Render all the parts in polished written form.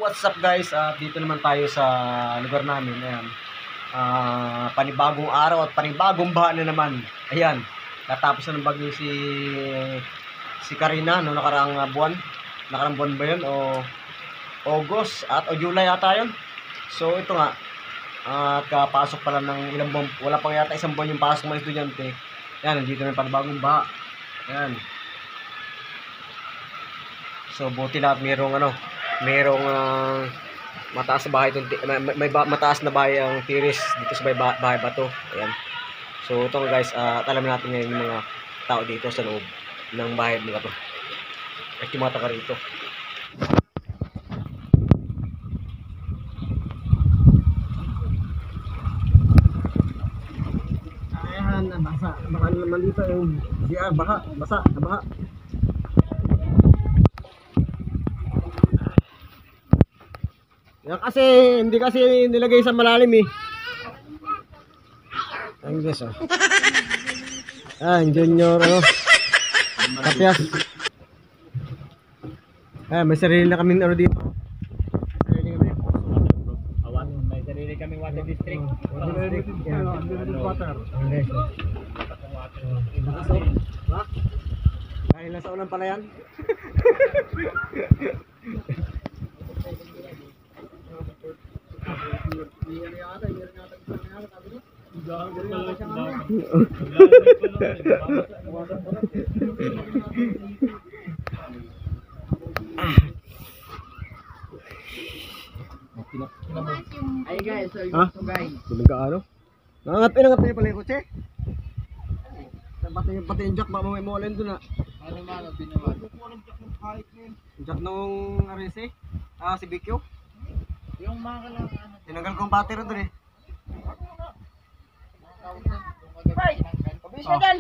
What's up guys? Dito naman tayo sa lugar namin. Ayan. Panibagong araw at panibagong baha na naman. Ayan. Katapos na ng bagyo si Karina no nakaraang buwan. Nakaraang buwan ba 'yun o August o July yata 'yun. So ito nga kapasok pa lang ng ilang buwan, wala pang yata isang buwan yung pasok ng mga estudyante. Ayan, nandito na yung panibagong baha. Ayan. So buti lahat merong mataas na bahay mataas na bahay ang tiris dito sa bahay bato. Ayan. So ito guys, alam natin ngayon yung mga tao dito sa loob ng bahay nila to. At yung mga taga rito. Ayan, basa. Baka naman dito yung basa. Kasi hindi kasi nilagay sa malalim eh. Ayun guys oh. Junior Kapias. May sarili na kami dito. May sarili kaming water district. Water. Dahil nasa ulan pala yan. Ay guys, so guys. Binagaano? Nangangat na pala yung kotse. Pati yung jack ba mo ulan doon na. Ano binawan? Jack nung RC? Si BQ. Yung mga kalang Tinanggal ko ang battery doon eh. Ay! Pabilis na dyan!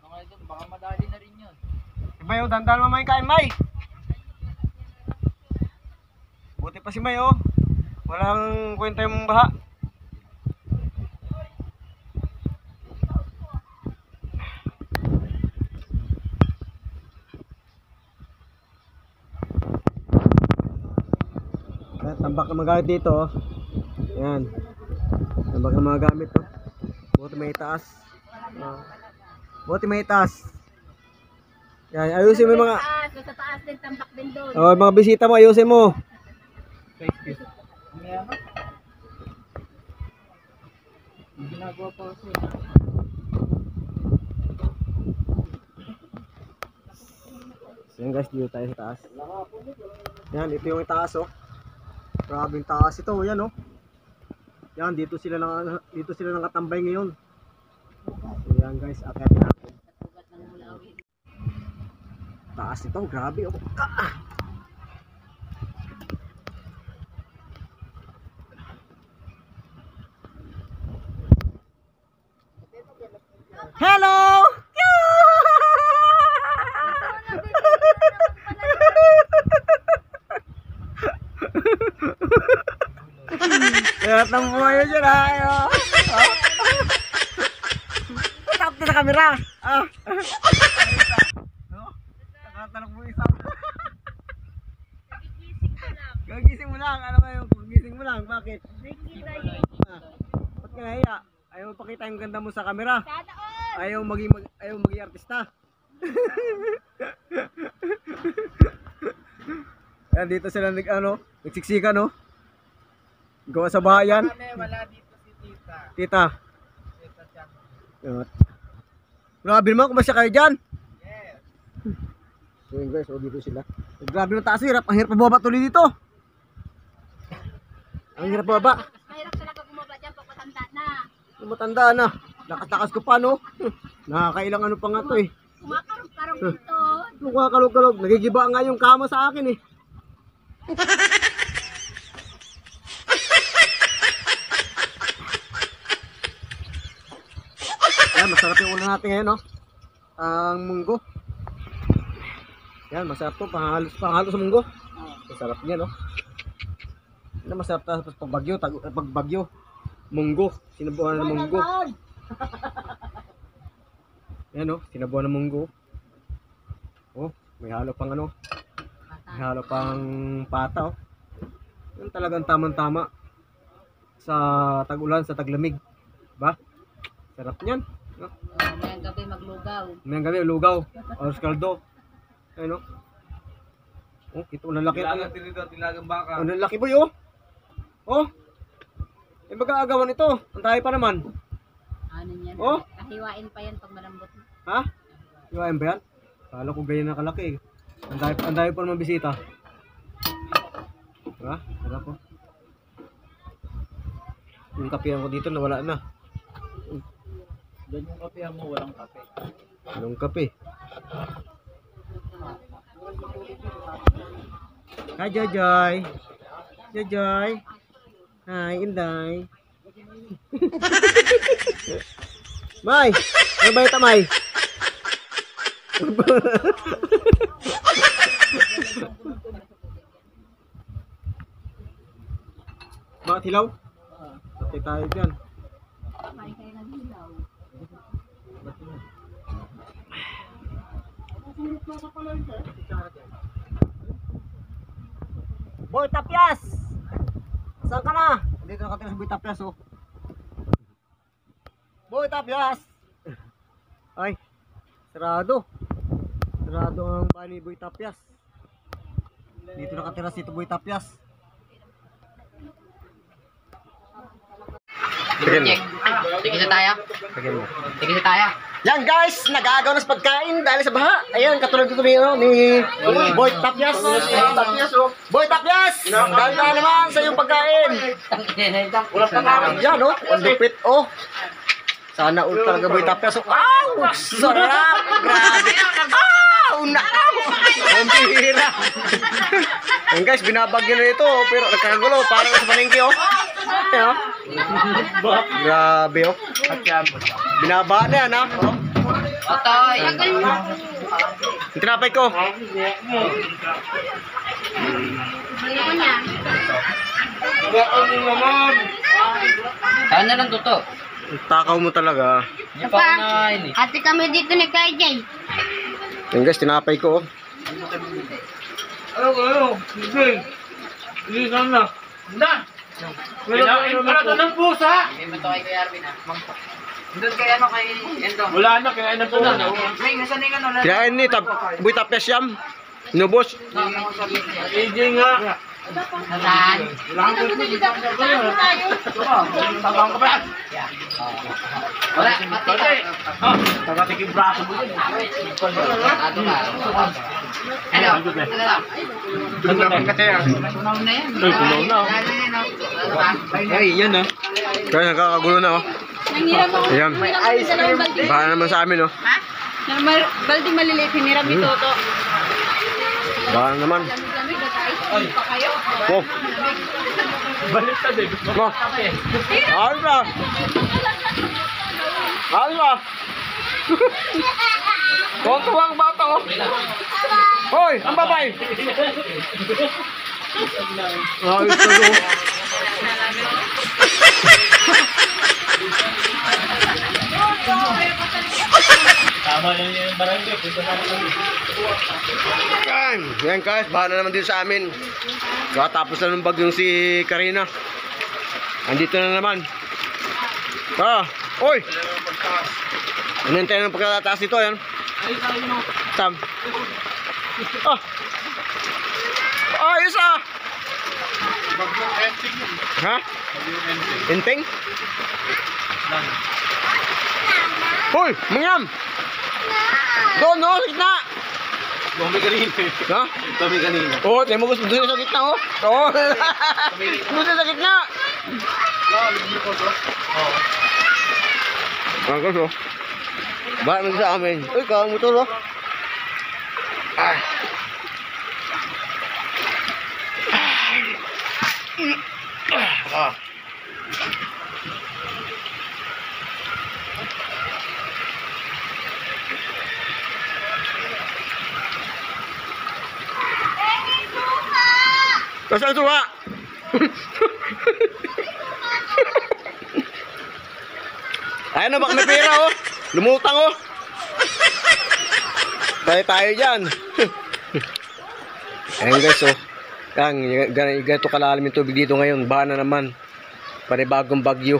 Mga ito, baka madali na rin yun. May dandan mo may kain May. Buti pa si May oh. Walang kwenta yung baha. Tambak na magamit dito oh. Yan. Tambak na magamit oh. Buti may taas. Buti may taas. Yan, ayusin mo yung mga Sa taas din, tambak din doon. mga bisita mo, ayusin mo. Ginagawa pa kasi. So yan guys, dito tayo sa taas. Yan, ito yung taas oh. Grabe yung taas ito, yan oh. Yan, dito sila nakatambay ngayon. So yan guys, akyat natin. Taas ito, grabe oh. Hello! Kaya tambuhay dyan ha. Tap na sa camera. Nakatalok mo isa. Gagising mo lang. Ano kayo? Gagising mo lang. Bakit? Ba't ka nahiya? Ayaw mo pakita yung ganda mo sa camera. Ayaw maging artista. Ayan, dito sila nagsiksika no. Gawa sa bahayan. Wala dito si tita. Tita. Tita siya. Grabe naman, kumasya kayo dyan. Yes. So yun guys, dito sila. Grabe ng taas, hirap. Ang hirap pababa tuloy dito. Ang hirap pababa. Mahirap talaga bumaba dyan pag matanda na. Matanda na. Lakas-lakas ko pa no. Nakakailang ano pa nga to eh. Kumakarong-karong dito. Kumakalog-kalog. Nagigiba nga yung kama sa akin eh. Yan, masarap yung ulam natin ngayon no. Ang munggo. Yan, masarap to. Panghalo sa munggo. Masarap niya no. Yan, masarap tapos pagbagyo. Munggo. Sinabuhan ng munggo. Yan o, sinabuhan ng munggo. Oh, may halo pang may halo pang pata oh. Yan talagang tamang-tama sa tag-ulan, sa taglamig. Ba? Sarap niyan. No? Mamayang gabi maglugaw. Mayang gabi, lugaw. Oras kaldo. Ayun, no? Oh, ito, ang lalaki. Tilagang baka. Ang lalaki boy, oh. Oh. Eh, mag-aagawan ito. Ang tayo pa naman. Ano yan? Oh. Kahiwain pa yan pag malambot. Ha? Iwain ba yan? Kala ko ganyan na kalaki. Ang tayo pa naman bisita. Diba? Sarap po. Yung kapihan ko dito nawala na. Doon yung kape mo, walang kape. Anong kape? Hi, Jojoy. Jojoy. Hi, Inday. May! Ano ba ito, May? Bakit hilaw? Patay tayo dyan. Kumain kayo ng hilaw. Boy Tapyas! Saan ka na? Dito nakatira si Boy Tapyas, oh. Boy Tapyas! Ay, sarado. Sarado ang bahay ni Boy Tapyas. Dito nakatira si Boy Tapyas. Check. Tigisa tayo. Lagyan mo. Tigisa tayo. Yan guys, nag-aagaw na sa pagkain dahil sa baha. Ayan, katulad dito ni Boy Tapyas. Boy Tapyas! Dahil na naman sa iyong pagkain. Yan, oh. Ang lupit, oh. Sana all talaga Boy Tapyas. Oh. Wow! Sarap! Grabe! Wow! Nakaw! Ang bihira! Yan guys, binabagyan na ito. Pero nagkakagulo. Parang sa paningki, oh. Ayan, oh. Grabe, oh. Binaba na yan, ha? Oh. Otoy! Yung tinapay ko. Saan na lang tuto? Takaw mo talaga. Hindi pa ako nakain eh. Ate kami dito ni Kay Jay. Yan guys, tinapay ko. Oh. Hindi sana. Hindi! Kailangan pala ito ng pusa! Hindi mo ito kay Kuya Arvin ah. Doon kay ano kay Endong. Wala na, kaya na ito na. May, nasa nga no? Kinain ni Boy Tapyas yam. Inubos. AJ nga. Saan? Tabang ka pa. Wala, pati ka. Tagatikim braso mo yun. Ano ka? Ano? Ano lang? Ano kasi yan? Tunaw na yan. Tunaw na. Ay, yan ah. Kaya nakakagulo na, oh. Nangiram ako. Ayan. May ice cream. Baka naman sa amin, oh. Ha? Baldi maliliit. Hiniram ni Toto. Baka naman. Lamig-lamig. Ice cream pa kayo. Oh. Balik ka din. Oh. Ayos na. Ayos na. Tuwang-tuwang bata, oh. Hoy, ang babay. Ayos na, oh. Tama lang yung barangay. Punta na lang. Yan guys, baha na naman dito sa amin. Tapos na ng bagyong si Karina. Andito na naman. Oy! Anintay ng pagkatataas dito, yan. Sam. Ayos ah! Ha? Enteng? Hoy! Mangyam! Doon, no? Sa gitna! Dumi kanina. Ha? Dumi kanina. Oo, tayo mo gusto doon sa gitna, oh. Oo. Gusto sa gitna. Ang gusto. Bakit mo sa amin? Uy, kawang motor, oh. Ah. Ah. Nasaan suha? Ayan na, baka may pera, oh. Lumutang, oh. Tayo dyan. Ayan guys, oh. Ganito kalalim yung tubig dito ngayon. Baha na naman. Panibagong bagyo.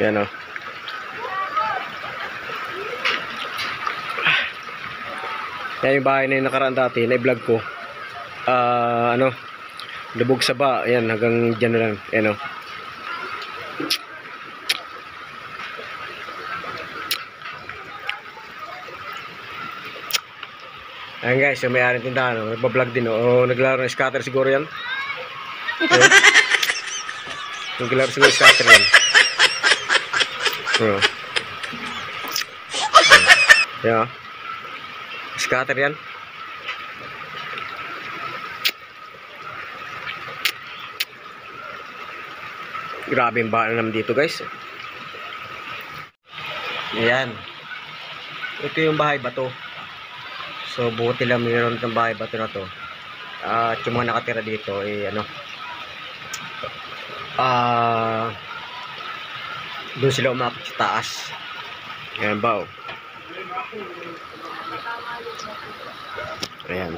Yan o. Yan yung bahay na yung nakaraan dati. Na-vlog ko. Lubog sa ba. Ayan, hanggang dyan na lang. Yan o. Ayan guys, yung may-ari ng tindahan, nagbablog din o naglaro ng scatter siguro yan. Ayan. Naglaro siguro ng scatter yan. Ayan. Scatter yan. Grabe yung bahan naman dito guys. Ayan. Ito yung bahay bato. So buti lang mayroon ng bahay bato na to. At yung mga nakatira dito doon sila umakit sa taas. Ayan ba? Ayan.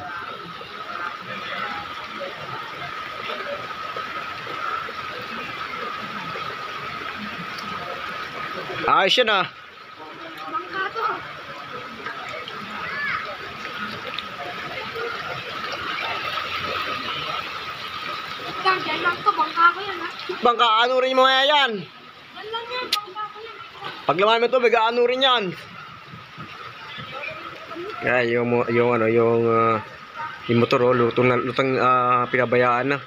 Ayos yan ah. Bangka ko yan, ha? Bangka, ano rin yung mga yan? Yan lang yan, bangka ko yan. Pag laman mo ito, ano rin yan? Yan, yung motor, lutang pinabayaan na.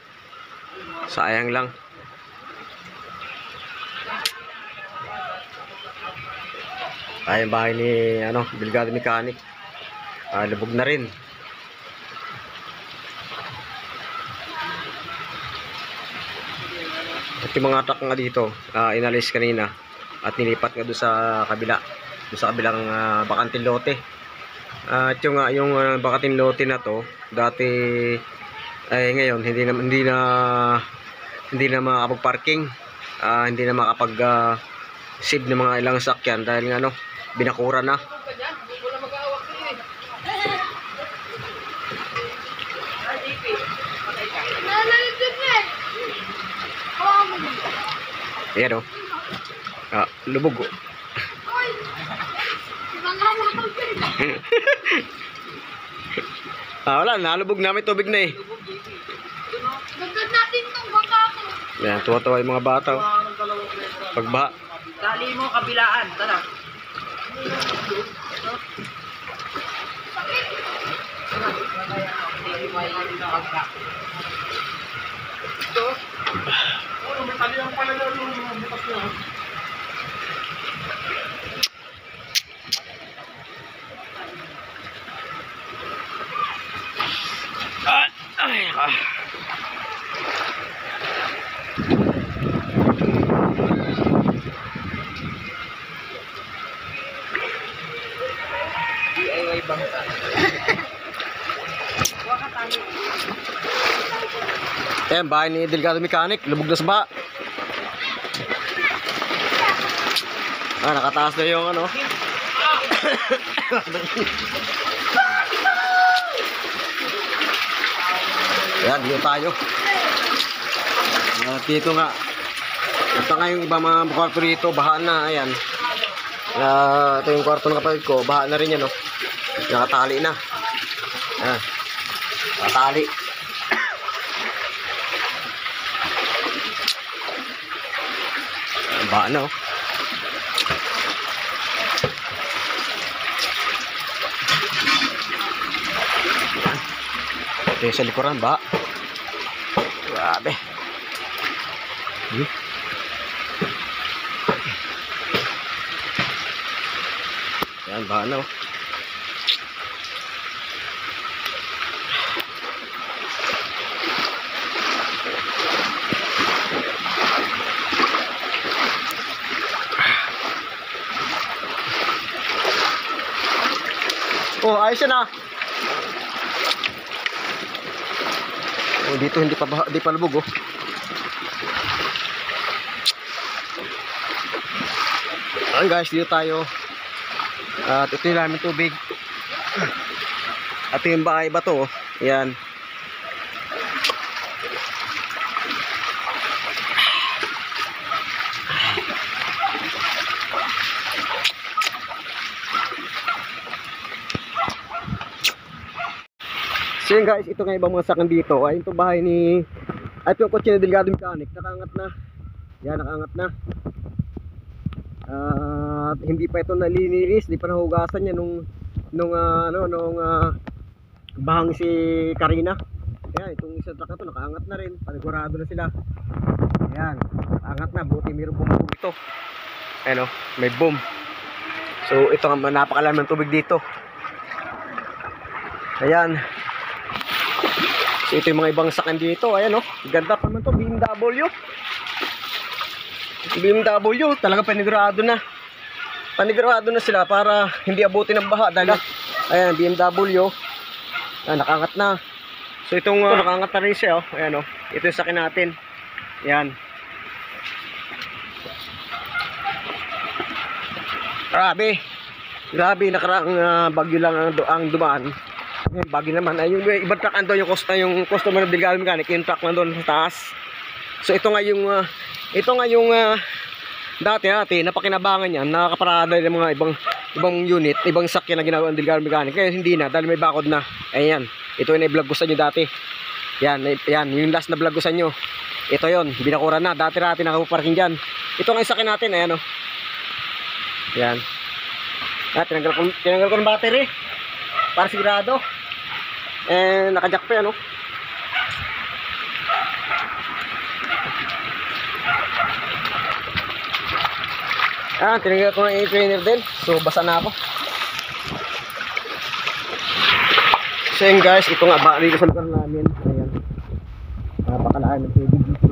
Sayang lang. Ay, yung bahay ni, Delgado Mechanic. Lubog na rin. At yung mga truck nga dito, inalis kanina at nilipat nga doon sa kabila, doon sa kabilang bakanting lote. At yung bakanting lote na to, dati ay ngayon hindi na makapag-parking, hindi na makapag save ng mga ilang sakyan dahil nga binakura na. Ayan o. Lubog o. Wala, nalubog namin tubig na eh. Dagdag natin itong bangka ko. Ayan, tuwa-tuwa yung mga bata o. Pagbaha. Tali mo kabilaan, tara. DIY bangka. Ayan, bahay ni Delgado Mechanic, lubog na sa baha. Nakataas na yung Ayan, dito tayo. Dito nga. Ito nga yung iba mga kwarto rito, baha na. Ayan. Ito yung kwarto ng kapatid ko, baha na rin yan. Nakatali na. Ayan. Nakatali. Baha na Ito yung sa likuran, baha. Grabe. Ayan, baha na ayos yan dito hindi pa lubog Ayan guys, dito tayo. At ito yung namin tubig. At yung bahay bato Ayan. So yun guys, ito nga ibang mga sakan dito. Ay, ito bahay ni... Ay, ito yung kotse na Delgado Mechanic. Nakaangat na. Yan, nakaangat na. Hindi pa ito nalinilis. Hindi pa nahugasan yan nung bahang si Karina. Yan, itong isang truck na ito, nakaangat na rin. Panigurado na sila. Yan, nakaangat na. Buti mayroong bumubog ito. Ayan o, may boom. So, ito nga, napakalam ng tubig dito. Ayan. So, ito yung mga ibang sakan dito. Ayan o. Ganda pa naman to. BMW. BMW. Talaga panigurado na. Panigurado na sila para hindi abutin ng baha. Dahil, ayan, BMW. Ayan, nakaangat na. So, itong nakaangat na rin siya. Ayan o. Ito yung sakin natin. Ayan. Grabe. Grabe. Nakaraang bagyo lang ang dumaan. Bagay naman ay yung ibang truck ando yung customer ng Delgado Mechanic, yung truck nandoon sa taas. So ito nga yung dati napakinabangan niyan, nakakaparada ng mga ibang unit, ibang sakyan na ginagawa ng Delgado Mechanic. Kaya hindi na dahil may bakod na. Ayan. Ito yung i-vlog ko sa inyo dati. Yan, yung last na vlog ko sa inyo. Ito yon, binakuran na. Dati nakaparking diyan. Ito nga yung sakyan natin, ayan oh. Yan. Tinanggal ko ng battery. Para sigurado. Naka-jack pa yan, no? Tinanggal ko ng A-trainer din. So, basa na ako. So, yun guys, ito nga, dito sa lugar namin. Ayan. Napakalaan ng tubig dito.